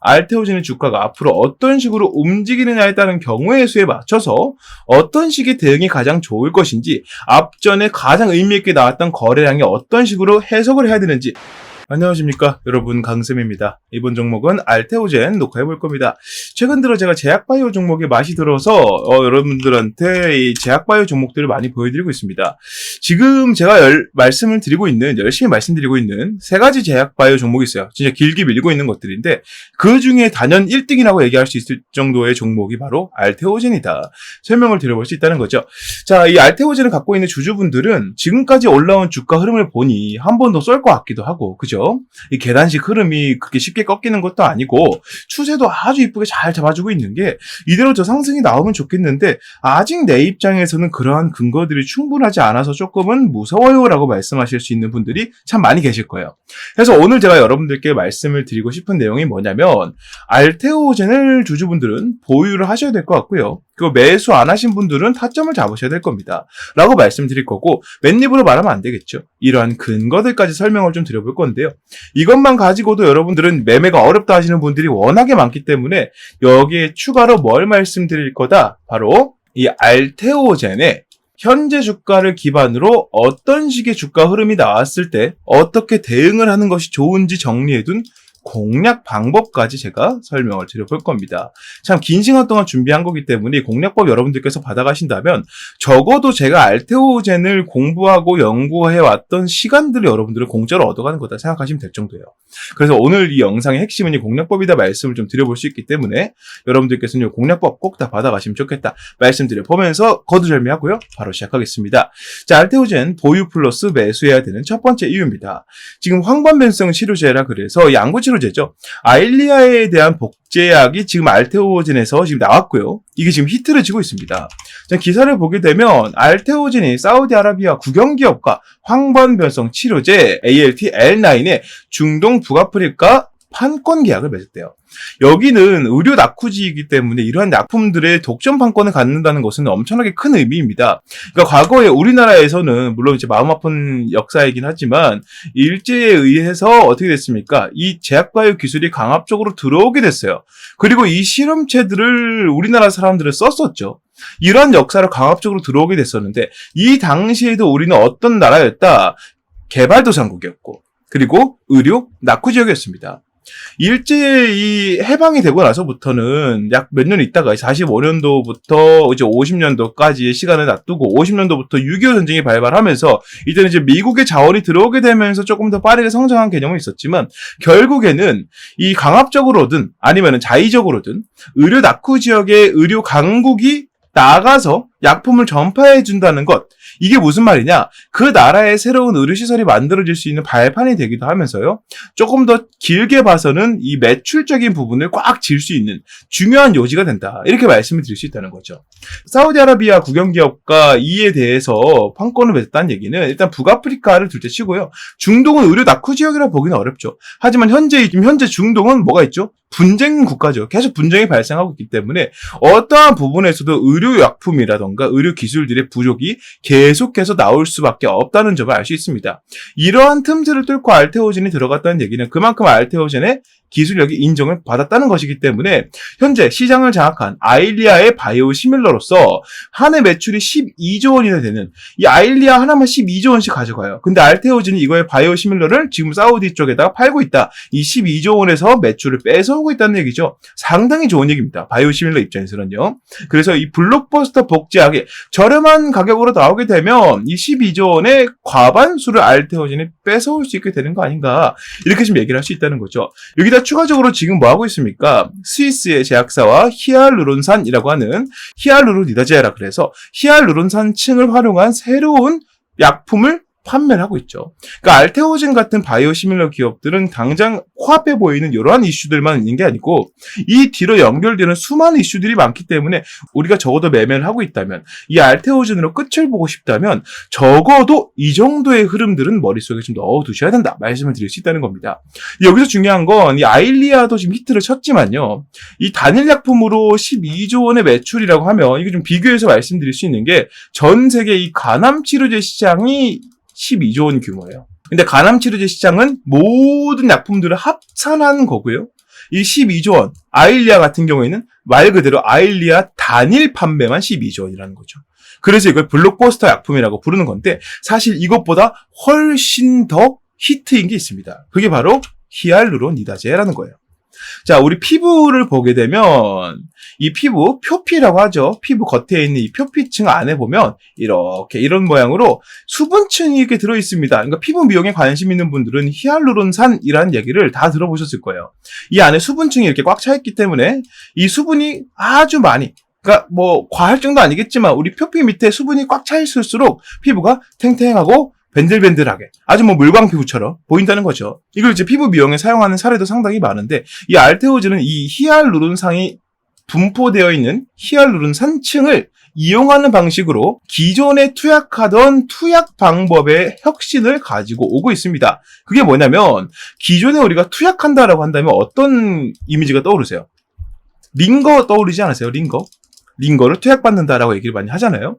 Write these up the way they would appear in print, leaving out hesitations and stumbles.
알테오젠의 주가가 앞으로 어떤 식으로 움직이느냐에 따른 경우의 수에 맞춰서 어떤 식의 대응이 가장 좋을 것인지, 앞전에 가장 의미있게 나왔던 거래량이 어떤 식으로 해석을 해야 되는지. 안녕하십니까 여러분, 강쌤입니다. 이번 종목은 알테오젠 녹화해볼 겁니다. 최근 들어 제가 제약바이오 종목에 맛이 들어서 여러분들한테 이 제약바이오 종목들을 많이 보여드리고 있습니다. 지금 제가 열심히 말씀드리고 있는 세 가지 제약바이오 종목이 있어요. 진짜 길게 밀고 있는 것들인데 그 중에 단연 1등이라고 얘기할 수 있을 정도의 종목이 바로 알테오젠이다. 설명을 드려볼 수 있다는 거죠. 자, 이 알테오젠을 갖고 있는 주주분들은 지금까지 올라온 주가 흐름을 보니 한 번 더 쏠 것 같기도 하고, 그죠? 이 계단식 흐름이 그렇게 쉽게 꺾이는 것도 아니고 추세도 아주 이쁘게 잘 잡아주고 있는 게, 이대로 저 상승이 나오면 좋겠는데 아직 내 입장에서는 그러한 근거들이 충분하지 않아서 조금은 무서워요 라고 말씀하실 수 있는 분들이 참 많이 계실 거예요. 그래서 오늘 제가 여러분들께 말씀을 드리고 싶은 내용이 뭐냐면, 알테오젠을 주주분들은 보유를 하셔야 될 것 같고요, 그리고 매수 안 하신 분들은 타점을 잡으셔야 될 겁니다 라고 말씀드릴 거고, 맨입으로 말하면 안 되겠죠. 이러한 근거들까지 설명을 좀 드려볼 건데요, 이것만 가지고도 여러분들은 매매가 어렵다 하시는 분들이 워낙에 많기 때문에 여기에 추가로 뭘 말씀드릴 거다, 바로 이 알테오젠의 현재 주가를 기반으로 어떤 식의 주가 흐름이 나왔을 때 어떻게 대응을 하는 것이 좋은지 정리해둔 공략 방법까지 제가 설명을 드려볼 겁니다. 참 긴 시간 동안 준비한 거기 때문에 공략법 여러분들께서 받아가신다면 적어도 제가 알테오젠을 공부하고 연구해왔던 시간들을 여러분들은 공짜로 얻어가는 거다 생각하시면 될 정도예요. 그래서 오늘 이 영상의 핵심은 이 공략법이다 말씀을 좀 드려볼 수 있기 때문에 여러분들께서는 이 공략법 꼭 다 받아가시면 좋겠다 말씀드려보면서 거두절미하고요, 바로 시작하겠습니다. 자, 알테오젠 보유 플러스 매수해야 되는 첫 번째 이유입니다. 지금 황반변성 치료제라 그래서 양구 치료제죠. 아일리아에 대한 복제약이 지금 알테오젠에서 지금 나왔고요. 이게 지금 히트를 치고 있습니다. 자, 기사를 보게 되면 알테오젠이 사우디아라비아 국영기업과 황반변성 치료제 ALT-L9의 중동 북아프리카 판권 계약을 맺었대요. 여기는 의료 낙후지이기 때문에 이러한 약품들의 독점 판권을 갖는다는 것은 엄청나게 큰 의미입니다. 그러니까 과거에 우리나라에서는 물론 이제 마음 아픈 역사이긴 하지만 일제에 의해서 어떻게 됐습니까? 이 제약바이오 기술이 강압적으로 들어오게 됐어요. 그리고 이 실험체들을 우리나라 사람들은 썼었죠. 이러한 역사를 강압적으로 들어오게 됐었는데, 이 당시에도 우리는 어떤 나라였다? 개발도상국이었고, 그리고 의료 낙후지역이었습니다. 일제 이 해방이 되고 나서부터는 약 몇 년 있다가 45년도부터 이제 50년도까지의 시간을 놔두고 50년도부터 6.25 전쟁이 발발하면서 이제는 이제 미국의 자원이 들어오게 되면서 조금 더 빠르게 성장한 개념은 있었지만, 결국에는 이 강압적으로든 아니면 자의적으로든 의료 낙후 지역의 의료 강국이 나가서 약품을 전파해 준다는 것, 이게 무슨 말이냐? 그 나라의 새로운 의료시설이 만들어질 수 있는 발판이 되기도 하면서요, 조금 더 길게 봐서는 이 매출적인 부분을 꽉 쥘 수 있는 중요한 요지가 된다, 이렇게 말씀을 드릴 수 있다는 거죠. 사우디아라비아 국영기업과 이에 대해서 판권을 맺었다는 얘기는 일단 북아프리카를 둘째 치고요, 중동은 의료 낙후 지역이라 보기는 어렵죠. 하지만 현재 중동은 뭐가 있죠? 분쟁 국가죠. 계속 분쟁이 발생하고 있기 때문에 어떠한 부분에서도 의료약품이라던가 의료기술들의 부족이 계속해서 나올 수밖에 없다는 점을 알 수 있습니다. 이러한 틈새를 뚫고 알테오젠이 들어갔다는 얘기는 그만큼 알테오젠의 기술력이 인정을 받았다는 것이기 때문에 현재 시장을 장악한 아일리아의 바이오 시밀러로서 한 해 매출이 12조 원이나 되는 이 아일리아 하나만 12조 원씩 가져가요. 근데 알테오젠이 이거의 바이오 시밀러를 지금 사우디 쪽에다가 팔고 있다. 이 12조 원에서 매출을 뺏어오고 있다는 얘기죠. 상당히 좋은 얘기입니다. 바이오 시밀러 입장에서는요. 그래서 이 블록버스터 복제약이 저렴한 가격으로 나오게 되면 이 12조 원의 과반수를 알테오젠이 뺏어올 수 있게 되는 거 아닌가, 이렇게 좀 얘기를 할 수 있다는 거죠. 여기다 추가적으로 지금 뭐 하고 있습니까? 스위스의 제약사와 히알루론산이라고 하는 히알루로니다제라 그래서 히알루론산층을 활용한 새로운 약품을 판매를 하고 있죠. 그러니까 알테오젠 같은 바이오 시밀러 기업들은 당장 코앞에 보이는 이러한 이슈들만 있는 게 아니고 이 뒤로 연결되는 수많은 이슈들이 많기 때문에 우리가 적어도 매매를 하고 있다면, 이 알테오젠으로 끝을 보고 싶다면 적어도 이 정도의 흐름들은 머릿속에 좀 넣어두셔야 된다 말씀을 드릴 수 있다는 겁니다. 여기서 중요한 건 이 아일리아도 지금 히트를 쳤지만요, 이 단일 약품으로 12조 원의 매출이라고 하면 이게 좀 비교해서 말씀드릴 수 있는 게, 전 세계 이 간암 치료제 시장이 12조 원 규모예요. 근데 간암 치료제 시장은 모든 약품들을 합산한 거고요. 이 12조 원, 아일리아 같은 경우에는 말 그대로 아일리아 단일 판매만 12조 원이라는 거죠. 그래서 이걸 블록버스터 약품이라고 부르는 건데 사실 이것보다 훨씬 더 히트인 게 있습니다. 그게 바로 히알루론니다제라는 거예요. 자, 우리 피부를 보게 되면 이 피부 표피라고 하죠. 피부 겉에 있는 이 표피층 안에 보면 이렇게 이런 모양으로 수분층이 이렇게 들어 있습니다. 그러니까 피부 미용에 관심 있는 분들은 히알루론산이라는 얘기를 다 들어보셨을 거예요. 이 안에 수분층이 이렇게 꽉 차 있기 때문에 이 수분이 아주 많이, 그러니까 뭐 과할 정도 아니겠지만 우리 표피 밑에 수분이 꽉 차 있을수록 피부가 탱탱하고 밴들밴들하게 아주 뭐 물광 피부처럼 보인다는 거죠. 이걸 이제 피부 미용에 사용하는 사례도 상당히 많은데 이 알테오즈는 이 히알루론산이 분포되어 있는 히알루론산층을 이용하는 방식으로 기존에 투약하던 투약 방법의 혁신을 가지고 오고 있습니다. 그게 뭐냐면 기존에 우리가 투약한다라고 한다면 어떤 이미지가 떠오르세요? 링거 떠오르지 않으세요? 링거를 투약받는다라고 얘기를 많이 하잖아요.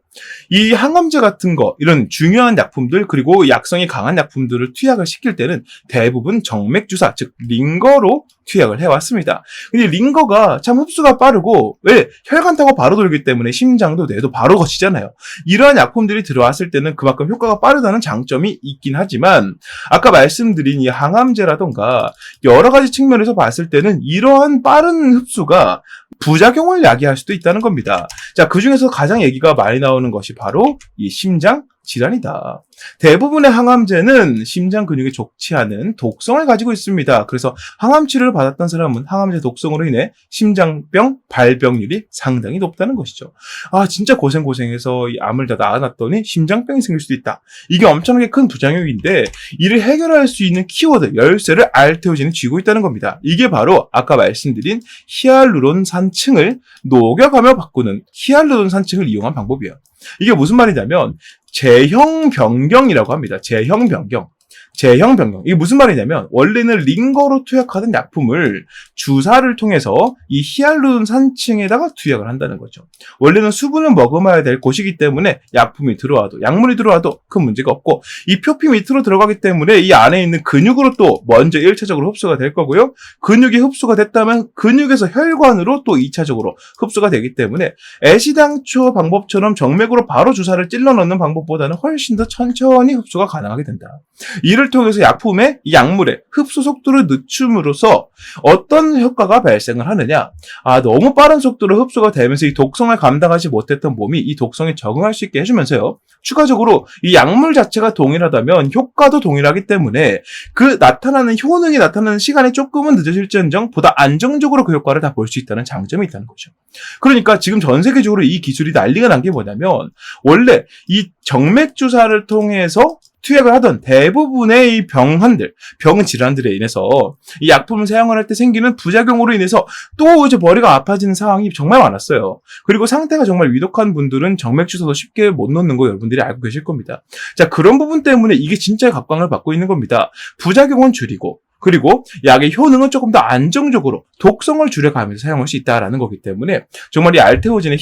이 항암제 같은 거, 이런 중요한 약품들, 그리고 약성이 강한 약품들을 투약을 시킬 때는 대부분 정맥주사, 즉 링거로 투약을 해왔습니다. 근데 링거가 참 흡수가 빠르고, 왜? 혈관 타고 바로 돌기 때문에 심장도 뇌도 바로 거치잖아요. 이러한 약품들이 들어왔을 때는 그만큼 효과가 빠르다는 장점이 있긴 하지만 아까 말씀드린 이 항암제라던가 여러 가지 측면에서 봤을 때는 이러한 빠른 흡수가 부작용을 야기할 수도 있다는 겁니다. 자, 그 중에서 가장 얘기가 많이 나오는 것이 바로 이 심장 질환이다. 대부분의 항암제는 심장 근육에 좋지 않은 독성을 가지고 있습니다. 그래서 항암 치료를 받았던 사람은 항암제 독성으로 인해 심장병 발병률이 상당히 높다는 것이죠. 아, 진짜 고생해서 이 암을 다 낳아놨더니 심장병이 생길 수도 있다. 이게 엄청나게 큰 부작용인데 이를 해결할 수 있는 키워드, 열쇠를 알테오젠이 쥐고 있다는 겁니다. 이게 바로 아까 말씀드린 히알루론산층을 녹여가며 바꾸는 히알루론산층을 이용한 방법이에요. 이게 무슨 말이냐면 제형 변경이라고 합니다. 제형 변경. 이게 무슨 말이냐면 원래는 링거로 투약하던 약품을 주사를 통해서 이 히알루론산층에다가 투약을 한다는 거죠. 원래는 수분을 머금어야 될 곳이기 때문에 약품이 들어와도, 약물이 들어와도 큰 문제가 없고 이 표피 밑으로 들어가기 때문에 이 안에 있는 근육으로 또 먼저 1차적으로 흡수가 될 거고요. 근육이 흡수가 됐다면 근육에서 혈관으로 또 2차적으로 흡수가 되기 때문에 애시당초 방법처럼 정맥으로 바로 주사를 찔러 넣는 방법보다는 훨씬 더 천천히 흡수가 가능하게 된다. 이를 통해서 약품의 이 약물의 흡수 속도를 늦춤으로써 어떤 효과가 발생을 하느냐? 아, 너무 빠른 속도로 흡수가 되면서 이 독성을 감당하지 못했던 몸이 이 독성에 적응할 수 있게 해주면서요. 추가적으로 이 약물 자체가 동일하다면 효과도 동일하기 때문에 그 나타나는 효능이 나타나는 시간이 조금은 늦어질지언정 보다 안정적으로 그 효과를 다 볼 수 있다는 장점이 있다는 거죠. 그러니까 지금 전 세계적으로 이 기술이 난리가 난 게 뭐냐면 원래 이 정맥 주사를 통해서 투약을 하던 대부분의 이 병 질환들에 인해서 이 약품을 사용을 할 때 생기는 부작용으로 인해서 또 이제 머리가 아파지는 상황이 정말 많았어요. 그리고 상태가 정말 위독한 분들은 정맥주사도 쉽게 못 넣는 거 여러분들이 알고 계실 겁니다. 자, 그런 부분 때문에 이게 진짜 각광을 받고 있는 겁니다. 부작용은 줄이고 그리고 약의 효능은 조금 더 안정적으로 독성을 줄여가면서 사용할 수 있다라는 거기 때문에 정말 이 알테오젠의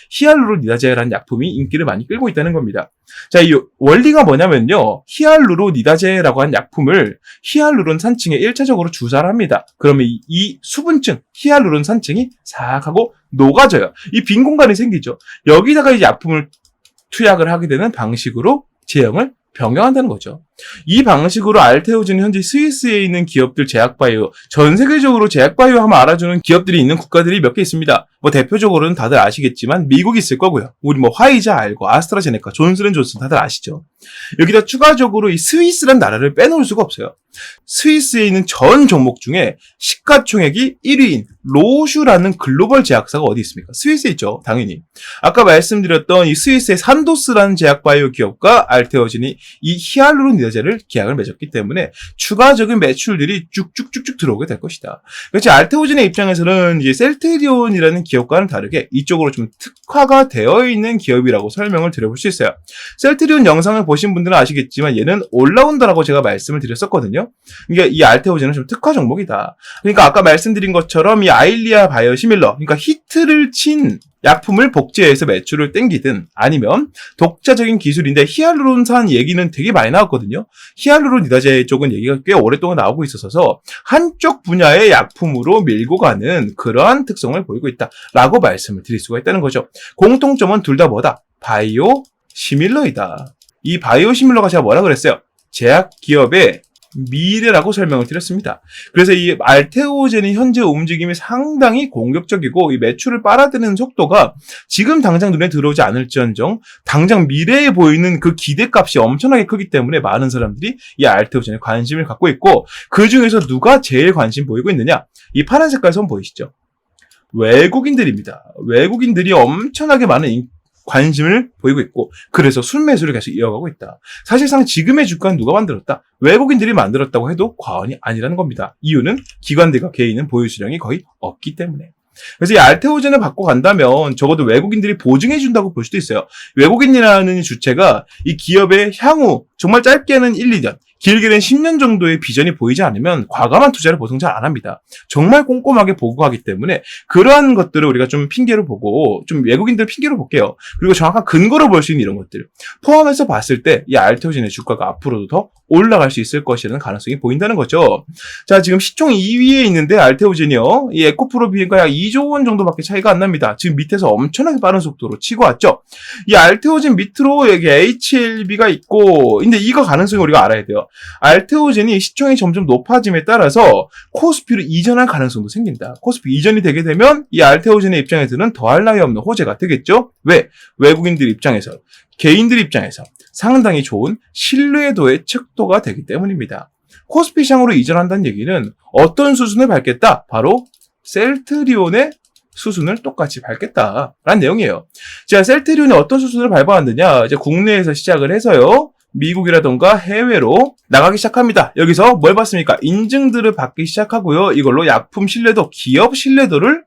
히알루론니다제라는 약품이 인기를 많이 끌고 있다는 겁니다. 자, 이 원리가 뭐냐면요. 히알루론니다제라고 한 약품을 히알루론산층에 1차적으로 주사를 합니다. 그러면 이 수분층, 히알루론산층이 싹 하고 녹아져요. 이 빈 공간이 생기죠. 여기다가 이 약품을 투약을 하게 되는 방식으로 제형을 변경한다는 거죠. 이 방식으로 알테오젠은 현재 스위스에 있는 기업들 제약바이오, 전 세계적으로 제약바이오 하면 알아주는 기업들이 있는 국가들이 몇 개 있습니다. 뭐 대표적으로는 다들 아시겠지만 미국이 있을 거고요. 우리 뭐 화이자 알고 아스트라제네카, 존슨앤존슨 다들 아시죠. 여기다 추가적으로 이 스위스란 나라를 빼놓을 수가 없어요. 스위스에 있는 전 종목 중에 시가총액이 1위인 로슈라는 글로벌 제약사가 어디 있습니까? 스위스에 있죠, 당연히. 아까 말씀드렸던 이 스위스의 산도스라는 제약바이오 기업과 알테오젠이 이 히알루론니다제를 계약을 맺었기 때문에 추가적인 매출들이 쭉쭉쭉쭉 들어오게 될 것이다. 그렇지, 알테오젠의 입장에서는 이제 셀테리온이라는 기업과는 다르게 이쪽으로 좀 특화가 되어 있는 기업이라고 설명을 드려볼 수 있어요. 셀테리온 영상을 보신 분들은 아시겠지만 얘는 올라운더라고 제가 말씀을 드렸었거든요. 그러니까 이 알테오젠은 좀 특화 종목이다. 그러니까 아까 말씀드린 것처럼 이 아일리아 바이오시밀러, 그러니까 히트를 친 약품을 복제해서 매출을 땡기든 아니면 독자적인 기술인데 히알루론산 얘기는 되게 많이 나왔거든요. 히알루론이다제 쪽은 얘기가 꽤 오랫동안 나오고 있어서 한쪽 분야의 약품으로 밀고 가는 그러한 특성을 보이고 있다라고 말씀을 드릴 수가 있다는 거죠. 공통점은 둘 다 뭐다? 바이오 시밀러이다. 이 바이오 시밀러가 제가 뭐라 그랬어요? 제약 기업의 미래라고 설명을 드렸습니다. 그래서 이 알테오젠의 현재 움직임이 상당히 공격적이고 이 매출을 빨아들이는 속도가 지금 당장 눈에 들어오지 않을지언정 당장 미래에 보이는 그 기대값이 엄청나게 크기 때문에 많은 사람들이 이 알테오젠에 관심을 갖고 있고, 그 중에서 누가 제일 관심 보이고 있느냐? 이 파란 색깔 선 보이시죠? 외국인들입니다. 외국인들이 엄청나게 많은 관심을 보이고 있고, 그래서 순매수를 계속 이어가고 있다. 사실상 지금의 주가는 누가 만들었다? 외국인들이 만들었다고 해도 과언이 아니라는 겁니다. 이유는 기관들과 개인은 보유 수량이 거의 없기 때문에. 그래서 이 알테오젠을 받고 간다면 적어도 외국인들이 보증해준다고 볼 수도 있어요. 외국인이라는 주체가 이 기업의 향후 정말 짧게는 1, 2년, 길게는 10년 정도의 비전이 보이지 않으면 과감한 투자를 보통 잘 안 합니다. 정말 꼼꼼하게 보고하기 때문에 그러한 것들을 우리가 좀 핑계로 보고, 좀 외국인들 핑계로 볼게요. 그리고 정확한 근거로 볼 수 있는 이런 것들 포함해서 봤을 때 이 알테오젠의 주가가 앞으로도 더 올라갈 수 있을 것이라는 가능성이 보인다는 거죠. 자, 지금 시총 2위에 있는데 알테오젠이요, 이 에코프로 비행과 약 2조 원 정도밖에 차이가 안 납니다. 지금 밑에서 엄청나게 빠른 속도로 치고 왔죠. 이 알테오젠 밑으로 여기 HLB가 있고, 근데 이거 가능성이 우리가 알아야 돼요. 알테오젠이 시총이 점점 높아짐에 따라서 코스피로 이전할 가능성도 생긴다. 코스피 이전이 되게 되면 이 알테오젠의 입장에서는 더할 나위 없는 호재가 되겠죠. 왜? 외국인들 입장에서, 개인들 입장에서 상당히 좋은 신뢰도의 척도가 되기 때문입니다. 코스피 시장으로 이전한다는 얘기는 어떤 수순을 밟겠다? 바로 셀트리온의 수순을 똑같이 밟겠다라는 내용이에요. 자, 셀트리온이 어떤 수순을 밟아왔느냐? 이제 국내에서 시작을 해서요, 미국이라던가 해외로 나가기 시작합니다. 여기서 뭘 받습니까? 인증들을 받기 시작하고요. 이걸로 약품 신뢰도, 기업 신뢰도를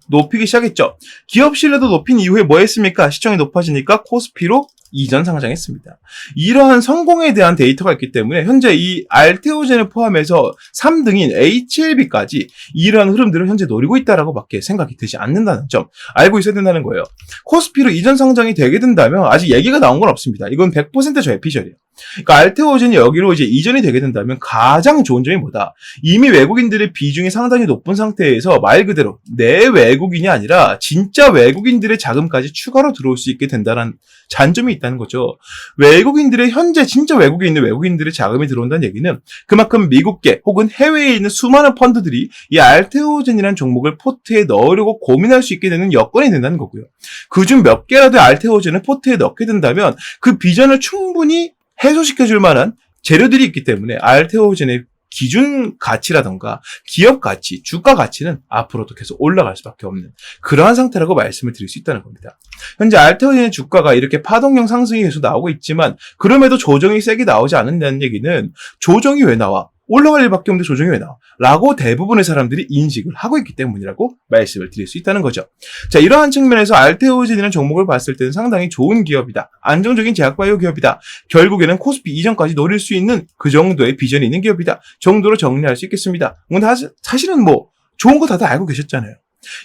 높이기 시작했죠. 기업 신뢰도 높인 이후에 뭐 했습니까? 시총이 높아지니까 코스피로 이전 상장했습니다. 이러한 성공에 대한 데이터가 있기 때문에 현재 이 알테오젠을 포함해서 3등인 HLB까지 이러한 흐름들을 현재 노리고 있다라고 밖에 생각이 되지 않는다는 점 알고 있어야 된다는 거예요. 코스피로 이전 상장이 되게 된다면 아직 얘기가 나온 건 없습니다. 이건 100% 저의 피셜이에요. 그러니까 알테오젠이 여기로 이제 이전이 되게 된다면 가장 좋은 점이 뭐다? 이미 외국인들의 비중이 상당히 높은 상태에서 말 그대로 내 외국인이 아니라 진짜 외국인들의 자금까지 추가로 들어올 수 있게 된다는 장점이 있다는 거죠. 외국인들의 현재 진짜 외국에 있는 외국인들의 자금이 들어온다는 얘기는 그만큼 미국계 혹은 해외에 있는 수많은 펀드들이 이 알테오젠이라는 종목을 포트에 넣으려고 고민할 수 있게 되는 여건이 된다는 거고요. 그중 몇 개라도 알테오젠을 포트에 넣게 된다면 그 비전을 충분히 해소시켜줄 만한 재료들이 있기 때문에 알테오젠의 기준 가치라던가 기업 가치, 주가 가치는 앞으로도 계속 올라갈 수밖에 없는 그러한 상태라고 말씀을 드릴 수 있다는 겁니다. 현재 알테오젠의 주가가 이렇게 파동형 상승이 계속 나오고 있지만 그럼에도 조정이 세게 나오지 않는다는 얘기는 조정이 왜 나와? 올라갈 일밖에 없는데 조정이 왜 나와? 라고 대부분의 사람들이 인식을 하고 있기 때문이라고 말씀을 드릴 수 있다는 거죠. 자, 이러한 측면에서 알테오젠이라는 종목을 봤을 때는 상당히 좋은 기업이다. 안정적인 제약바이오 기업이다. 결국에는 코스피 이전까지 노릴 수 있는 그 정도의 비전이 있는 기업이다. 정도로 정리할 수 있겠습니다. 근데 사실은 뭐 좋은 거 다들 알고 계셨잖아요.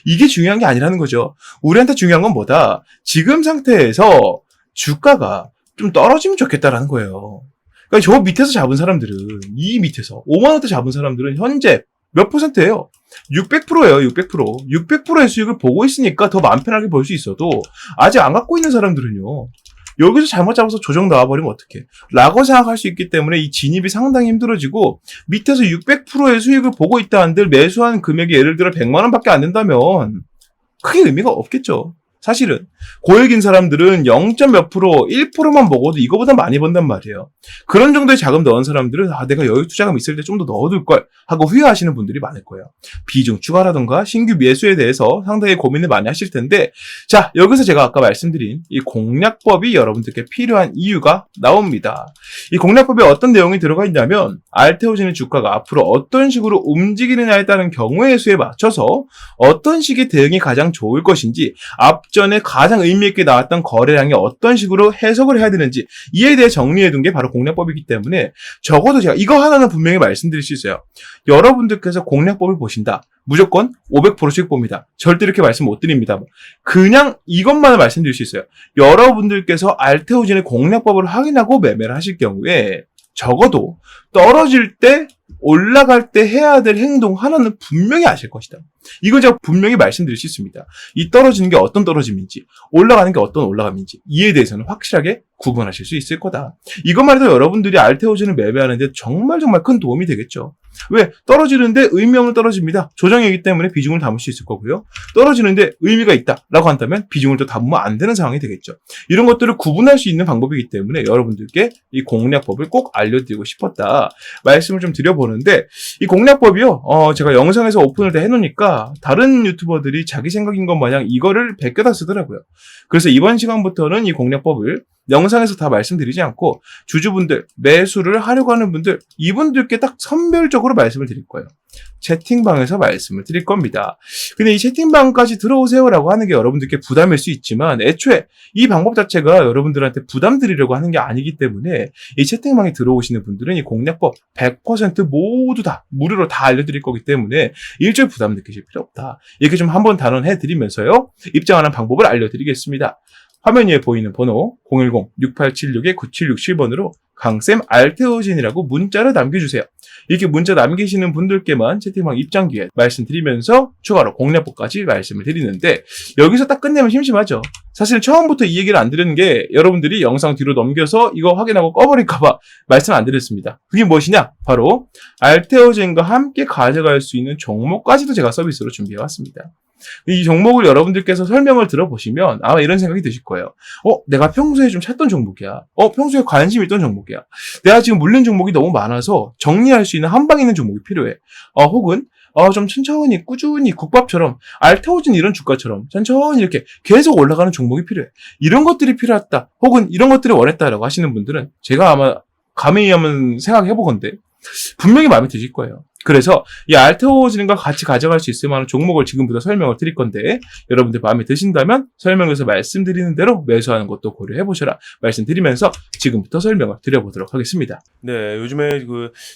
이게 중요한 게 아니라는 거죠. 우리한테 중요한 건 뭐다? 지금 상태에서 주가가 좀 떨어지면 좋겠다라는 거예요. 그러니까 저 밑에서 잡은 사람들은, 이 밑에서 5만 원대 잡은 사람들은 현재 몇 %예요? 600%예요. 600%. 600%의 수익을 보고 있으니까 더 마음 편하게 볼 수 있어도 아직 안 갖고 있는 사람들은요, 여기서 잘못 잡아서 조정 나와버리면 어떡해? 라고 생각할 수 있기 때문에 이 진입이 상당히 힘들어지고, 밑에서 600%의 수익을 보고 있다 한들 매수한 금액이 예를 들어 100만 원밖에 안 된다면 크게 의미가 없겠죠. 사실은 고액인 사람들은 0. 몇 %, 1%만 먹어도 이거보다 많이 번단 말이에요. 그런 정도의 자금 넣은 사람들은 내가 여유 투자금 있을 때 좀 더 넣어둘 걸 하고 후회하시는 분들이 많을 거예요. 비중 추가라던가 신규 매수에 대해서 상당히 고민을 많이 하실 텐데, 자, 여기서 제가 아까 말씀드린 이 공략법이 여러분들께 필요한 이유가 나옵니다. 이 공략법에 어떤 내용이 들어가 있냐면, 알테오젠의 주가가 앞으로 어떤 식으로 움직이느냐에 따른 경우의 수에 맞춰서 어떤 식의 대응이 가장 좋을 것인지, 앞전에 가장 의미있게 나왔던 거래량이 어떤 식으로 해석을 해야 되는지 이에 대해 정리해둔 게 바로 공략법이기 때문에 적어도 제가 이거 하나는 분명히 말씀드릴 수 있어요. 여러분들께서 공략법을 보신다. 무조건 500%씩 봅니다. 절대 이렇게 말씀 못 드립니다. 그냥 이것만을 말씀드릴 수 있어요. 여러분들께서 알테오진의 공략법을 확인하고 매매를 하실 경우에 적어도 떨어질 때 올라갈 때 해야 될 행동 하나는 분명히 아실 것이다. 이거 제가 분명히 말씀드릴 수 있습니다. 이 떨어지는 게 어떤 떨어짐인지, 올라가는 게 어떤 올라감인지 이에 대해서는 확실하게 구분하실 수 있을 거다. 이것만 해도 여러분들이 알테오진을 매매하는데 정말 큰 도움이 되겠죠. 왜? 떨어지는데 의미 없는 떨어집니다. 조정이기 때문에 비중을 담을 수 있을 거고요. 떨어지는데 의미가 있다라고 한다면 비중을 또 담으면 안 되는 상황이 되겠죠. 이런 것들을 구분할 수 있는 방법이기 때문에 여러분들께 이 공략법을 꼭 알려드리고 싶었다. 말씀을 좀 드려보는데 이 공략법이요. 제가 영상에서 오픈을 다 해놓으니까 다른 유튜버들이 자기 생각인 것 마냥 이거를 베껴다 쓰더라고요. 그래서 이번 시간부터는 이 공략법을 영상에서 다 말씀드리지 않고 주주분들, 매수를 하려고 하는 분들, 이분들께 딱 선별적으로 말씀을 드릴 거예요. 채팅방에서 말씀을 드릴 겁니다. 근데 이 채팅방까지 들어오세요라고 하는 게 여러분들께 부담일 수 있지만 애초에 이 방법 자체가 여러분들한테 부담 드리려고 하는 게 아니기 때문에 이 채팅방에 들어오시는 분들은 이 공략법 100% 모두 다 무료로 다 알려드릴 거기 때문에 일절 부담 느끼실 필요 없다. 이렇게 좀 한번 단언해드리면서요. 입장하는 방법을 알려드리겠습니다. 화면 위에 보이는 번호 010-6876-9767번으로 강쌤 알테오진이라고 문자를 남겨주세요. 이렇게 문자 남기시는 분들께만 채팅방 입장 기회 말씀드리면서 추가로 공략법까지 말씀을 드리는데 여기서 딱 끝내면 심심하죠. 사실 처음부터 이 얘기를 안 드리는 게 여러분들이 영상 뒤로 넘겨서 이거 확인하고 꺼버릴까봐 말씀 안 드렸습니다. 그게 무엇이냐? 바로 알테오진과 함께 가져갈 수 있는 종목까지도 제가 서비스로 준비해왔습니다. 이 종목을 여러분들께서 설명을 들어보시면 아마 이런 생각이 드실 거예요. 내가 평소에 좀 찾던 종목이야. 평소에 관심 있던 종목이야. 내가 지금 물린 종목이 너무 많아서 정리할 수 있는 한 방에 있는 종목이 필요해. 혹은 좀 천천히 꾸준히 국밥처럼 알테오진 이런 주가처럼 천천히 이렇게 계속 올라가는 종목이 필요해. 이런 것들이 필요했다. 혹은 이런 것들을 원했다라고 하시는 분들은 제가 아마 감히 한번 생각해보건데 분명히 마음에 드실 거예요. 그래서 이 알테오진과 같이 가져갈 수 있을 만한 종목을 지금부터 설명을 드릴 건데 여러분들 마음에 드신다면 설명에서 말씀드리는 대로 매수하는 것도 고려해보셔라 말씀드리면서 지금부터 설명을 드려보도록 하겠습니다. 네, 요즘에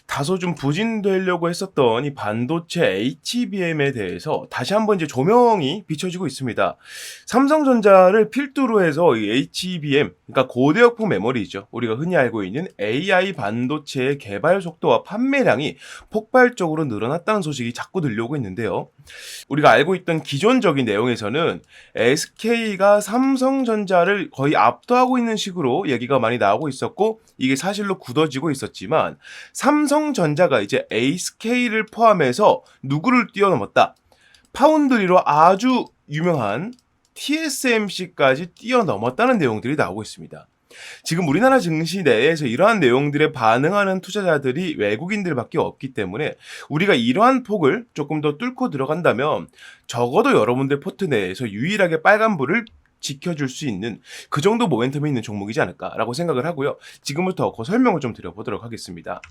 다소 좀 부진되려고 했었던 이 반도체 HBM에 대해서 다시 한번 이제 조명이 비춰지고 있습니다. 삼성전자를 필두로 해서 이 HBM, 그러니까 고대역폭 메모리죠. 우리가 흔히 알고 있는 AI 반도체의 개발 속도와 판매량이 폭발적으로 늘어났다는 소식이 자꾸 들려오고 있는데요. 우리가 알고 있던 기존적인 내용에서는 SK가 삼성전자를 거의 압도하고 있는 식으로 얘기가 많이 나오고 있었고 이게 사실로 굳어지고 있었지만 삼성전자가 이제 SK를 포함해서 누구를 뛰어넘었다. 파운드리로 아주 유명한 TSMC까지 뛰어넘었다는 내용들이 나오고 있습니다. 지금 우리나라 증시 내에서 이러한 내용들에 반응하는 투자자들이 외국인들밖에 없기 때문에 우리가 이러한 폭을 조금 더 뚫고 들어간다면 적어도 여러분들 포트 내에서 유일하게 빨간불을 지켜줄 수 있는 그 정도 모멘텀이 있는 종목이지 않을까라고 생각을 하고요. 지금부터 그 설명을 좀 드려보도록 하겠습니다.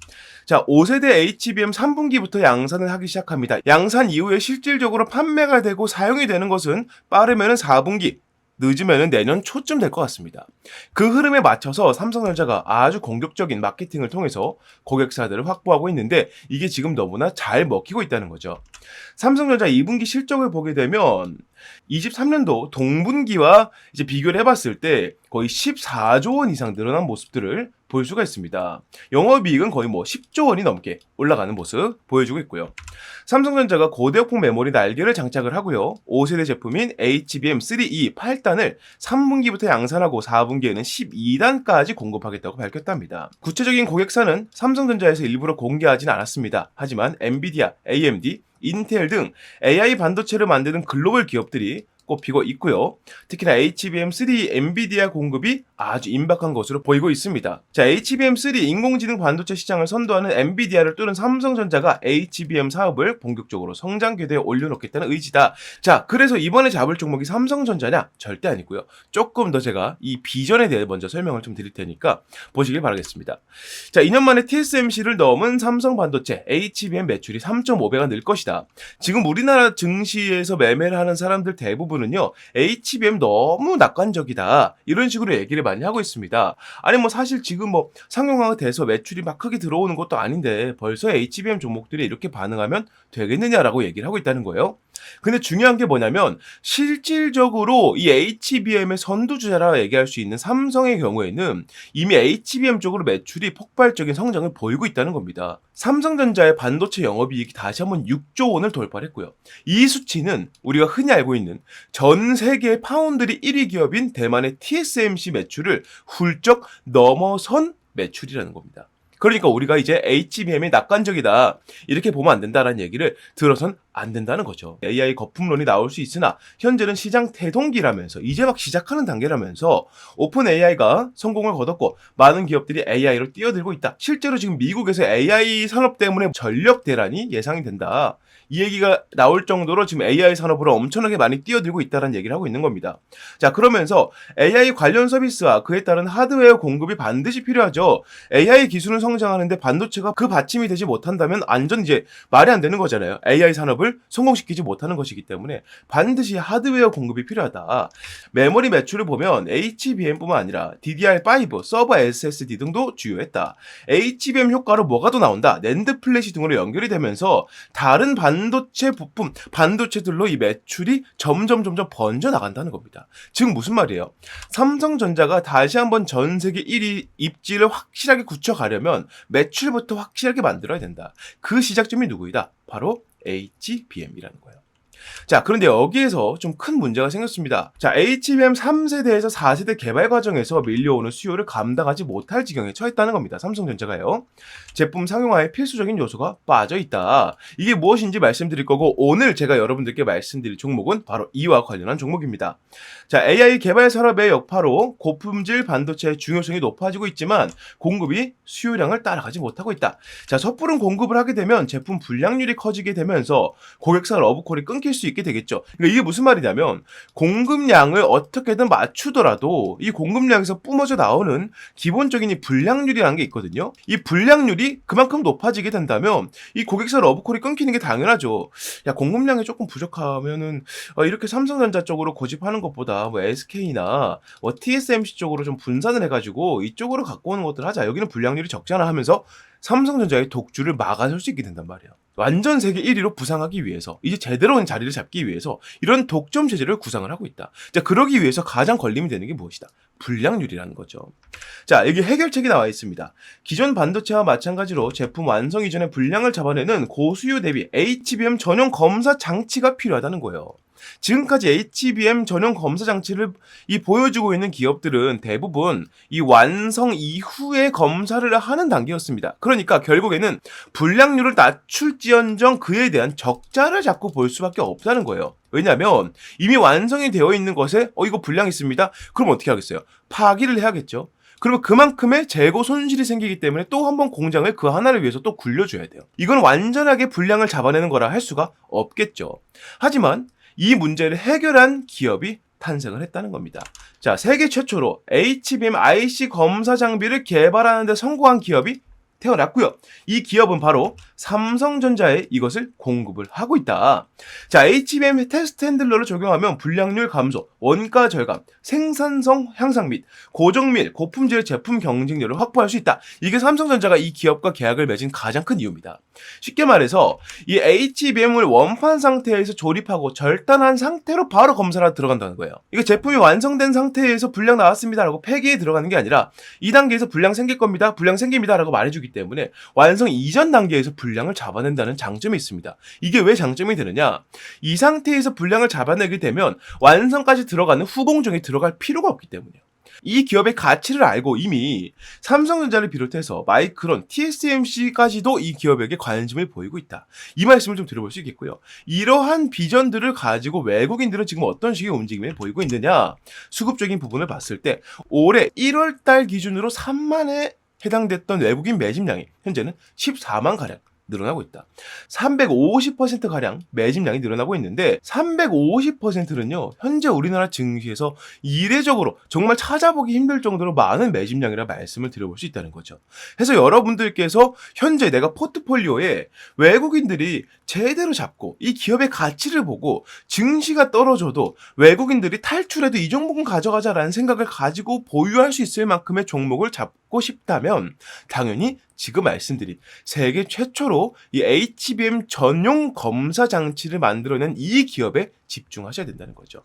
자, 5세대 HBM 3분기부터 양산을 하기 시작합니다. 양산 이후에 실질적으로 판매가 되고 사용이 되는 것은 빠르면 4분기, 늦으면 내년 초쯤 될 것 같습니다. 그 흐름에 맞춰서 삼성전자가 아주 공격적인 마케팅을 통해서 고객사들을 확보하고 있는데 이게 지금 너무나 잘 먹히고 있다는 거죠. 삼성전자 2분기 실적을 보게 되면 23년도 동분기와 이제 비교를 해봤을 때 거의 14조 원 이상 늘어난 모습들을 볼 수가 있습니다. 영업이익은 거의 10조 원이 넘게 올라가는 모습 보여주고 있고요. 삼성전자가 고대역폭 메모리 날개를 장착을 하고요. 5세대 제품인 HBM3E 8단을 3분기부터 양산하고 4분기에는 12단까지 공급하겠다고 밝혔답니다. 구체적인 고객사는 삼성전자에서 일부러 공개하진 않았습니다. 하지만 엔비디아, AMD, 인텔 등 AI 반도체를 만드는 글로벌 기업들이 꼽히고 있고요. 특히나 HBM3 엔비디아 공급이 아주 임박한 것으로 보이고 있습니다. 자, HBM3 인공지능 반도체 시장을 선도하는 엔비디아를 뚫은 삼성전자가 HBM 사업을 본격적으로 성장 궤도에 올려놓겠다는 의지다. 자, 그래서 이번에 잡을 종목이 삼성전자냐? 절대 아니고요. 조금 더 제가 이 비전에 대해 먼저 설명을 좀 드릴 테니까 보시길 바라겠습니다. 자, 2년 만에 TSMC를 넘은 삼성 반도체 HBM 매출이 3.5배가 늘 것이다. 지금 우리나라 증시에서 매매를 하는 사람들 대부분은요, HBM 너무 낙관적이다, 이런 식으로 얘기를 많이 하고 있습니다. 아니 뭐 사실 지금 뭐 상용화가 돼서 매출이 막 크게 들어오는 것도 아닌데 벌써 HBM 종목들이 이렇게 반응하면 되겠느냐라고 얘기를 하고 있다는 거예요. 근데 중요한 게 뭐냐면 실질적으로 이 HBM의 선두주자라 얘기할 수 있는 삼성의 경우에는 이미 HBM 쪽으로 매출이 폭발적인 성장을 보이고 있다는 겁니다. 삼성전자의 반도체 영업이익이 다시 한번 6조 원을 돌파했고요. 이 수치는 우리가 흔히 알고 있는 전 세계 파운드리 1위 기업인 대만의 TSMC 매출을 훌쩍 넘어선 매출이라는 겁니다. 그러니까 우리가 이제 HBM이 낙관적이다, 이렇게 보면 안 된다라는 얘기를 들어선 안 된다는 거죠. AI 거품론이 나올 수 있으나 현재는 시장 태동기라면서 이제 막 시작하는 단계라면서 오픈 AI가 성공을 거뒀고 많은 기업들이 AI로 뛰어들고 있다. 실제로 지금 미국에서 AI 산업 때문에 전력 대란이 예상이 된다, 이 얘기가 나올 정도로 지금 AI 산업으로 엄청나게 많이 뛰어들고 있다는 얘기를 하고 있는 겁니다. 자, 그러면서 AI 관련 서비스와 그에 따른 하드웨어 공급이 반드시 필요하죠. AI 기술은 성장하는데 반도체가 그 받침이 되지 못한다면 완전 이제 말이 안 되는 거잖아요. AI 산업을 성공시키지 못하는 것이기 때문에 반드시 하드웨어 공급이 필요하다. 메모리 매출을 보면 HBM뿐만 아니라 DDR5, 서버 SSD 등도 주요했다. HBM 효과로 뭐가 더 나온다? 낸드 플래시 등으로 연결이 되면서 다른 반도체 부품, 반도체들로 이 매출이 점점 번져 나간다는 겁니다. 즉 무슨 말이에요? 삼성전자가 다시 한번 전 세계 1위 입지를 확실하게 굳혀가려면 매출부터 확실하게 만들어야 된다. 그 시작점이 누구이다? 바로 HBM이라는 거예요. 자, 그런데 여기에서 좀 큰 문제가 생겼습니다. 자, HBM 3세대에서 4세대 개발 과정에서 밀려오는 수요를 감당하지 못할 지경에 처했다는 겁니다. 삼성전자가요. 제품 상용화에 필수적인 요소가 빠져있다. 이게 무엇인지 말씀드릴 거고, 오늘 제가 여러분들께 말씀드릴 종목은 바로 이와 관련한 종목입니다. 자, AI 개발 산업의 여파로 고품질 반도체의 중요성이 높아지고 있지만 공급이 수요량을 따라가지 못하고 있다. 자, 섣부른 공급을 하게 되면 제품 불량률이 커지게 되면서 고객사 러브콜이 끊길 수 있게 되겠죠. 그러니까 이게 무슨 말이냐면 공급량을 어떻게든 맞추더라도 이 공급량에서 뿜어져 나오는 기본적인 이 불량률이라는 게 있거든요. 이 불량률이 그만큼 높아지게 된다면 이 고객사 러브콜이 끊기는 게 당연하죠. 야, 공급량이 조금 부족하면은 이렇게 삼성전자 쪽으로 고집하는 것보다 뭐 SK나 뭐 TSMC 쪽으로 좀 분산을 해가지고 이쪽으로 갖고 오는 것들 하자. 여기는 불량률이 적잖아 하면서 삼성전자의 독주를 막아설 수 있게 된단 말이에요. 완전 세계 1위로 부상하기 위해서, 이제 제대로 된 자리를 잡기 위해서 이런 독점 체제를 구상을 하고 있다. 자, 그러기 위해서 가장 걸림이 되는 게 무엇이다? 불량률이라는 거죠. 자, 여기 해결책이 나와 있습니다. 기존 반도체와 마찬가지로 제품 완성 이전에 불량을 잡아내는 고수요 대비 HBM 전용 검사 장치가 필요하다는 거예요. 지금까지 HBM 전용 검사 장치를 보여주고 있는 기업들은 대부분 이 완성 이후에 검사를 하는 단계였습니다. 그러니까 결국에는 불량률을 낮출지언정 그에 대한 적자를 자꾸 볼 수밖에 없다는 거예요. 왜냐하면 이미 완성이 되어 있는 것에 이거 불량 있습니다. 그럼 어떻게 하겠어요? 파기를 해야겠죠. 그러면 그만큼의 재고 손실이 생기기 때문에 또 한 번 공장을 그 하나를 위해서 또 굴려줘야 돼요. 이건 완전하게 불량을 잡아내는 거라 할 수가 없겠죠. 하지만 이 문제를 해결한 기업이 탄생을 했다는 겁니다. 자, 세계 최초로 HBM IC 검사 장비를 개발하는 데 성공한 기업이 태어났고요. 이 기업은 바로 삼성전자에 이것을 공급을 하고 있다. 자, HBM 테스트 핸들러를 적용하면 불량률 감소, 원가 절감, 생산성 향상 및 고정밀, 고품질 제품 경쟁력을 확보할 수 있다. 이게 삼성전자가 이 기업과 계약을 맺은 가장 큰 이유입니다. 쉽게 말해서 이 HBM을 원판 상태에서 조립하고 절단한 상태로 바로 검사를 들어간다는 거예요. 이게 제품이 완성된 상태에서 불량 나왔습니다라고 폐기에 들어가는 게 아니라 이 단계에서 불량 생길 겁니다, 불량 생깁니다라고 말해주기 때문에 완성 이전 단계에서 불량을 잡아낸다는 장점이 있습니다. 이게 왜 장점이 되느냐? 이 상태에서 불량을 잡아내게 되면 완성까지 들어가는 후공정에 들어갈 필요가 없기 때문이에요. 이 기업의 가치를 알고 이미 삼성전자를 비롯해서 마이크론, TSMC까지도 이 기업에게 관심을 보이고 있다. 이 말씀을 좀 드려볼 수 있겠고요. 이러한 비전들을 가지고 외국인들은 지금 어떤 식의 움직임을 보이고 있느냐? 수급적인 부분을 봤을 때 올해 1월 달 기준으로 3만에 해당됐던 외국인 매집량이 현재는 14만 가량 늘어나고 있다. 350%가량 매집량이 늘어나고 있는데 350%는요. 현재 우리나라 증시에서 이례적으로 정말 찾아보기 힘들 정도로 많은 매집량이라 말씀을 드려볼 수 있다는 거죠. 그래서 여러분들께서 현재 내가 포트폴리오에 외국인들이 제대로 잡고 이 기업의 가치를 보고 증시가 떨어져도 외국인들이 탈출해도 이 종목은 가져가자라는 생각을 가지고 보유할 수 있을 만큼의 종목을 잡고 싶다면 당연히 지금 말씀드린 세계 최초로 이 HBM 전용 검사 장치를 만들어낸 이 기업에 집중하셔야 된다는 거죠.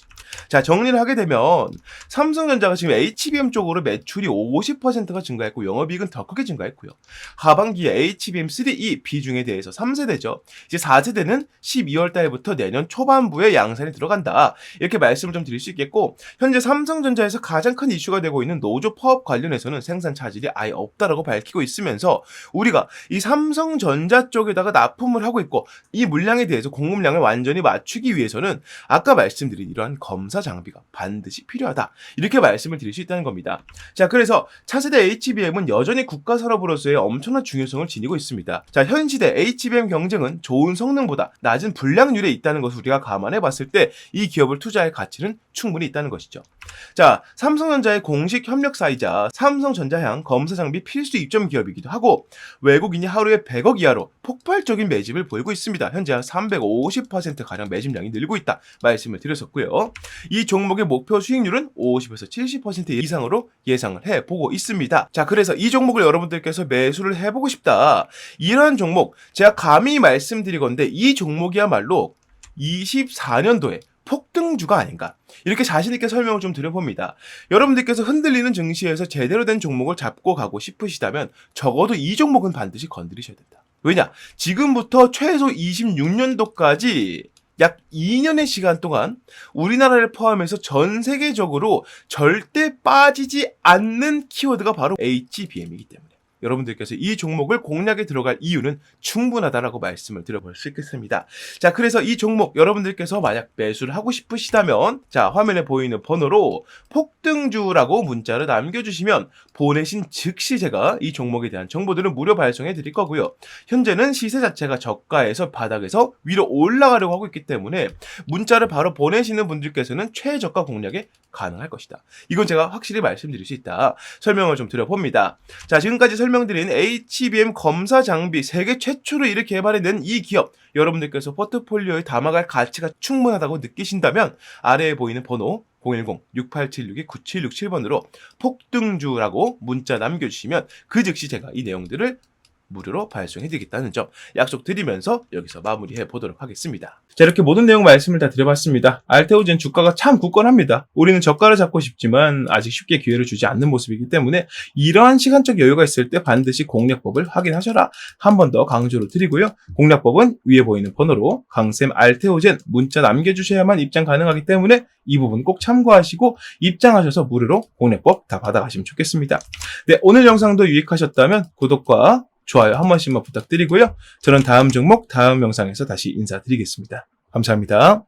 자, 정리를 하게 되면 삼성전자가 지금 HBM 쪽으로 매출이 50%가 증가했고 영업이익은 더 크게 증가했고요. 하반기에 HBM3E 비중에 대해서 3세대죠. 이제 4세대는 12월 달부터 내년 초반부에 양산이 들어간다. 이렇게 말씀을 좀 드릴 수 있겠고 현재 삼성전자에서 가장 큰 이슈가 되고 있는 노조 파업 관련해서는 생산 차질이 아예 없다라고 밝히고 있으면서 우리가 이 삼성전자 쪽에다가 납품을 하고 있고 이 물량에 대해서 공급량을 완전히 맞추기 위해서는 아까 말씀드린 이러한 검사 장비가 반드시 필요하다. 이렇게 말씀을 드릴 수 있다는 겁니다. 자, 그래서 차세대 HBM은 여전히 국가 산업으로서의 엄청난 중요성을 지니고 있습니다. 자, 현 시대 HBM 경쟁은 좋은 성능보다 낮은 불량률에 있다는 것을 우리가 감안해 봤을 때 이 기업을 투자할 가치는 충분히 있다는 것이죠. 자, 삼성전자의 공식 협력사이자 삼성전자향 검사 장비 필수 입점 기업이기도 하고 외국인이 하루에 100억 이하로 폭발적인 매집을 보이고 있습니다. 현재 한 350%가량 매집량이 늘고 있다 말씀을 드렸었고요. 이 종목의 목표 수익률은 50에서 70% 이상으로 예상을 해보고 있습니다. 자, 그래서 이 종목을 여러분들께서 매수를 해보고 싶다. 이러한 종목 제가 감히 말씀드리건데 이 종목이야말로 24년도에 폭등주가 아닌가 이렇게 자신있게 설명을 좀 드려봅니다. 여러분들께서 흔들리는 증시에서 제대로 된 종목을 잡고 가고 싶으시다면 적어도 이 종목은 반드시 건드리셔야 된다. 왜냐? 지금부터 최소 26년도까지 약 2년의 시간 동안 우리나라를 포함해서 전 세계적으로 절대 빠지지 않는 키워드가 바로 HBM이기 때문에 여러분들께서 이 종목을 공략에 들어갈 이유는 충분하다라고 말씀을 드려볼 수 있겠습니다. 자, 그래서 이 종목 여러분들께서 만약 매수를 하고 싶으시다면 자, 화면에 보이는 번호로 폭등주라고 문자를 남겨주시면 보내신 즉시 제가 이 종목에 대한 정보들을 무료 발송해 드릴 거고요. 현재는 시세 자체가 저가에서 바닥에서 위로 올라가려고 하고 있기 때문에 문자를 바로 보내시는 분들께서는 최저가 공략에 가능할 것이다. 이건 제가 확실히 말씀드릴 수 있다. 설명을 좀 드려봅니다. 자, 지금까지 설명드린 HBM 검사 장비 세계 최초로 이를 개발해낸 이 기업 여러분들께서 포트폴리오에 담아갈 가치가 충분하다고 느끼신다면 아래에 보이는 번호 010-6876-9767번으로 폭등주라고 문자 남겨주시면 그 즉시 제가 이 내용들을 무료로 발송해드리겠다는 점 약속드리면서 여기서 마무리해 보도록 하겠습니다. 자, 이렇게 모든 내용 말씀을 다 드려봤습니다. 알테오젠 주가가 참 굳건합니다. 우리는 저가를 잡고 싶지만 아직 쉽게 기회를 주지 않는 모습이기 때문에 이러한 시간적 여유가 있을 때 반드시 공략법을 확인하셔라. 한 번 더 강조를 드리고요. 공략법은 위에 보이는 번호로 강쌤 알테오젠 문자 남겨주셔야만 입장 가능하기 때문에 이 부분 꼭 참고하시고 입장하셔서 무료로 공략법 다 받아가시면 좋겠습니다. 네, 오늘 영상도 유익하셨다면 구독과 좋아요 한 번씩만 부탁드리고요. 저는 다음 종목, 다음 영상에서 다시 인사드리겠습니다. 감사합니다.